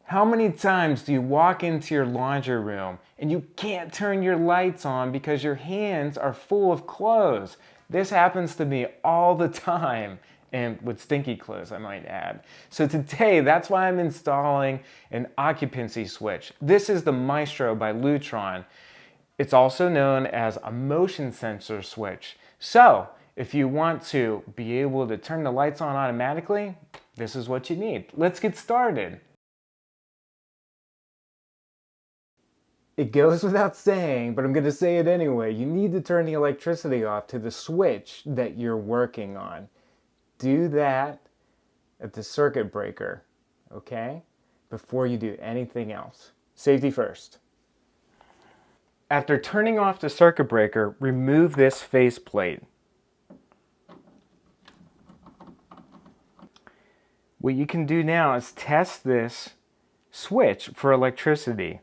How many times do you walk into your laundry room and you can't turn your lights on because your hands are full of clothes? This happens to me all the time, and with stinky clothes, I might add. So today, that's why I'm installing an occupancy switch. This is the Maestro by Lutron. It's also known as a motion sensor switch. So if you want to be able to turn the lights on automatically, this is what you need. Let's get started. It goes without saying, but I'm going to say it anyway. You need to turn the electricity off to the switch that you're working on. Do that at the circuit breaker, okay? Before you do anything else. Safety first. After turning off the circuit breaker, remove this faceplate. What you can do now is test this switch for electricity.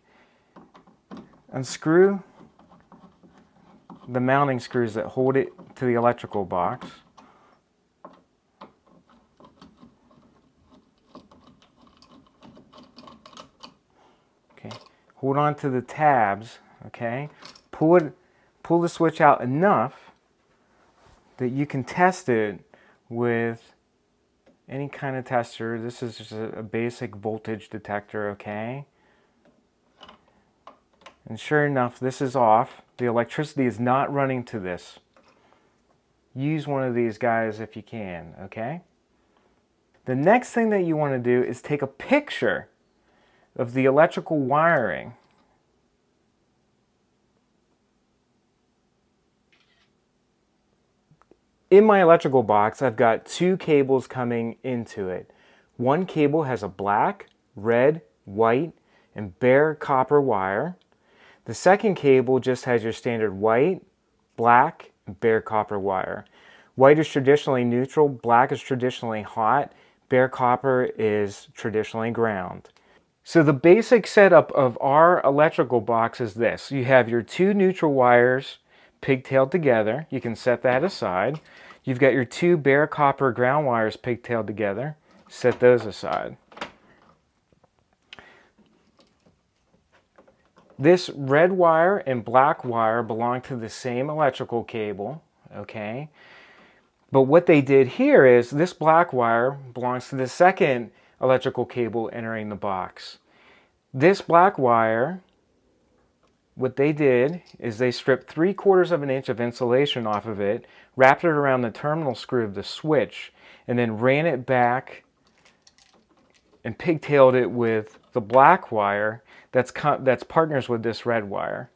Unscrew the mounting screws that hold it to the electrical box. Okay. Hold on to the tabs, okay? Pull the switch out enough that you can test it with any kind of tester. This is just a basic voltage detector, okay? And sure enough, this is off. The electricity is not running to this. Use one of these guys if you can, okay? The next thing that you want to do is take a picture of the electrical wiring. In my electrical box, I've got two cables coming into it. One cable has a black, red, white, and bare copper wire. The second cable just has your standard white, black, and bare copper wire. White is traditionally neutral, black is traditionally hot, bare copper is traditionally ground. So the basic setup of our electrical box is this. You have your two neutral wires pigtailed together. You can set that aside. You've got your two bare copper ground wires pigtailed together. Set those aside. This red wire and black wire belong to the same electrical cable, okay? But what they did here is this black wire belongs to the second electrical cable entering the box. This black wire, what they did is they stripped 3/4 of an inch of insulation off of it, wrapped it around the terminal screw of the switch, and then ran it back and pigtailed it with the black wire that's partners with this red wire.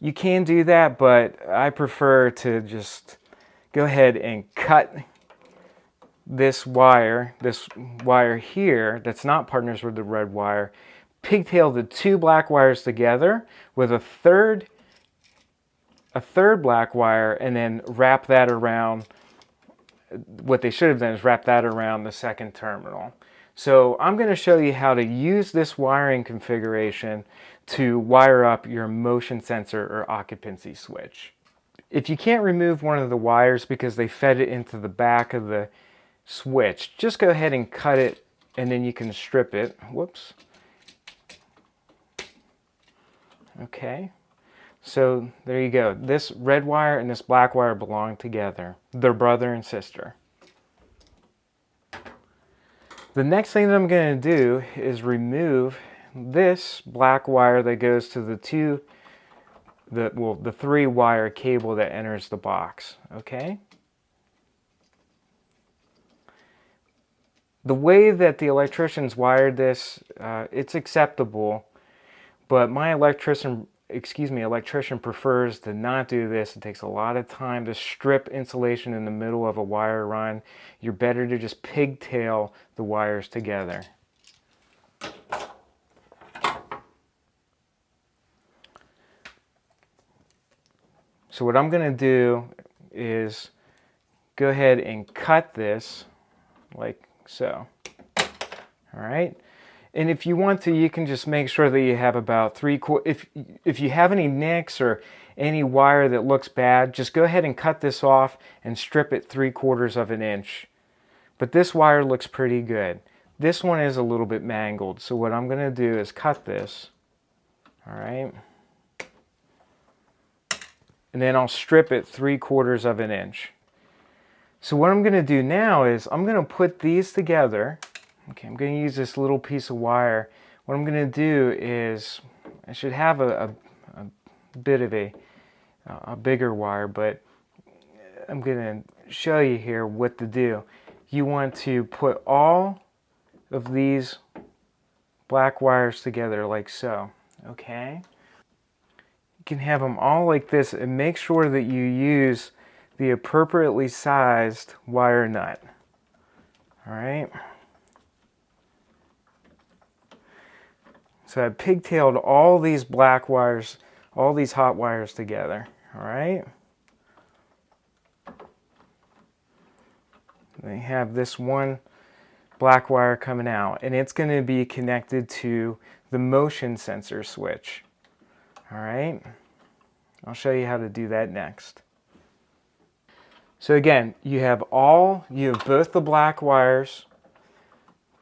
You can do that, but I prefer to just go ahead and cut this wire here that's not partners with the red wire, pigtail the two black wires together with a third black wire, and then wrap that around. What they should have done is wrap that around the second terminal. So I'm going to show you how to use this wiring configuration to wire up your motion sensor or occupancy switch. If you can't remove one of the wires because they fed it into the back of the switch, just go ahead and cut it and then you can strip it. Whoops. Okay. So there you go. This red wire and this black wire belong together. They're brother and sister. The next thing that I'm going to do is remove this black wire that goes to the three wire cable that enters the box, okay? The way that the electricians wired this, it's acceptable, but my electrician prefers to not do this. It takes a lot of time to strip insulation in the middle of a wire run. You're better to just pigtail the wires together. So what I'm going to do is go ahead and cut this like so. All right. And if you want to, you can just make sure that you have about 3/4. If you have any nicks or any wire that looks bad, just go ahead and cut this off and strip it 3/4 of an inch. But this wire looks pretty good. This one is a little bit mangled, so what I'm going to do is cut this, all right? And then I'll strip it 3/4 of an inch. So what I'm going to do now is I'm going to put these together. Okay, I'm going to use this little piece of wire. What I'm going to do is, I should have a bit of a bigger wire, but I'm going to show you here what to do. You want to put all of these black wires together like so, okay? You can have them all like this, and make sure that you use the appropriately sized wire nut, all right? So I pigtailed all these black wires, all these hot wires together, all right? They have this one black wire coming out, and it's going to be connected to the motion sensor switch, all right? I'll show you how to do that next. So again, you have both the black wires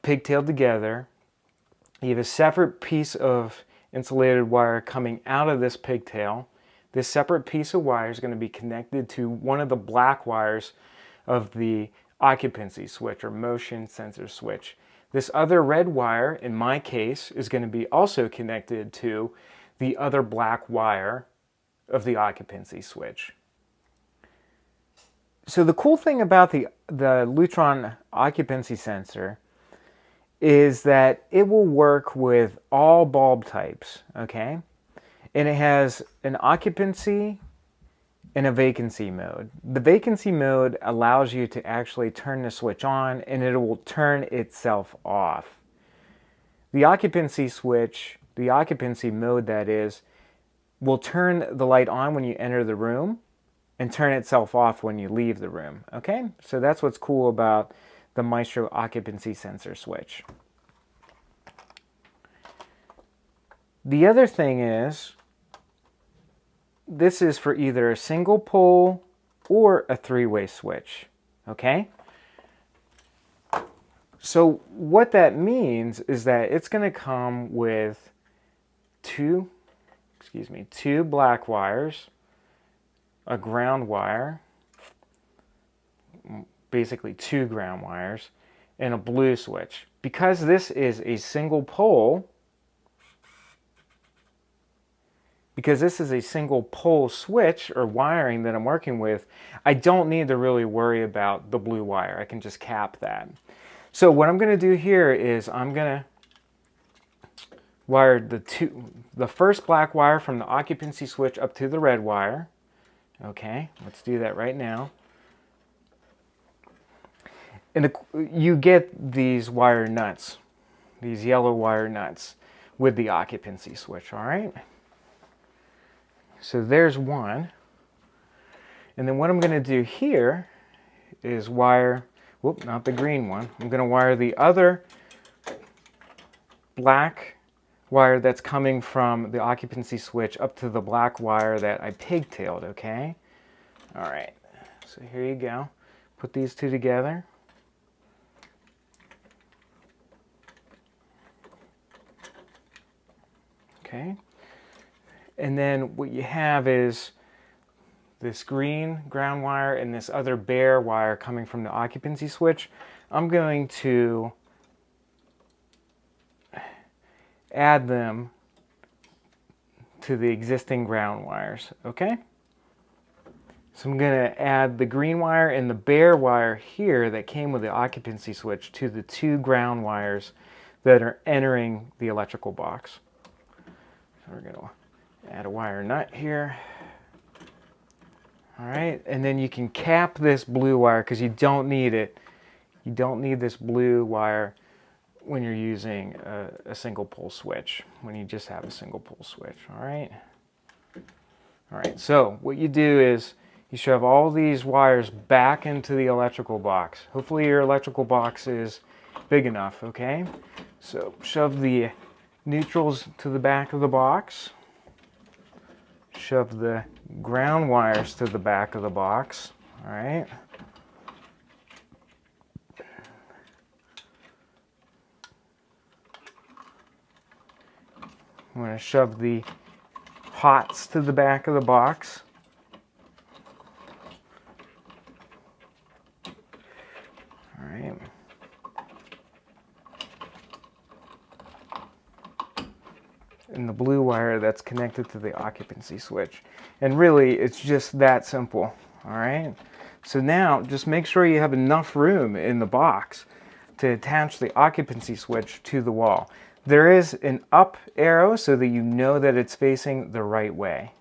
pigtailed together. You have a separate piece of insulated wire coming out of this pigtail. This separate piece of wire is going to be connected to one of the black wires of the occupancy switch or motion sensor switch. This other red wire, in my case, is going to be also connected to the other black wire of the occupancy switch. So the cool thing about the Lutron occupancy sensor is that it will work with all bulb types, okay? And it has an occupancy and a vacancy mode. The vacancy mode allows you to actually turn the switch on, and it will turn itself off. The occupancy switch, the occupancy mode that is, will turn the light on when you enter the room and turn itself off when you leave the room, okay? So that's what's cool about the Maestro occupancy sensor switch. The other thing is, this is for either a single pole or a three-way switch, okay? So what that means is that it's going to come with two black wires, a ground wire, basically two ground wires, and a blue switch. Because this is a single pole, switch or wiring that I'm working with, I don't need to really worry about the blue wire. I can just cap that. So what I'm going to do here is I'm going to wire the first black wire from the occupancy switch up to the red wire. Okay, let's do that right now. And you get these wire nuts, these yellow wire nuts with the occupancy switch, all right? So there's one. And then what I'm going to do here is wire, not the green one. I'm going to wire the other black wire that's coming from the occupancy switch up to the black wire that I pigtailed, okay? All right, so here you go. Put these two together. Okay. And then what you have is this green ground wire and this other bare wire coming from the occupancy switch. I'm going to add them to the existing ground wires, okay? So I'm going to add the green wire and the bare wire here that came with the occupancy switch to the two ground wires that are entering the electrical box. So we're going to add a wire nut here. All right, and then you can cap this blue wire because you don't need it. You don't need this blue wire when you're using a single pole switch, when you just have a single pole switch, all right? All right, so what you do is you shove all these wires back into the electrical box. Hopefully your electrical box is big enough, okay? So shove the neutrals to the back of the box. Shove the ground wires to the back of the box, all right? I'm going to shove the hots to the back of the box. All right. And the blue wire that's connected to the occupancy switch. And really, it's just that simple. All right. So now, just make sure you have enough room in the box to attach the occupancy switch to the wall. There is an up arrow so that you know that it's facing the right way.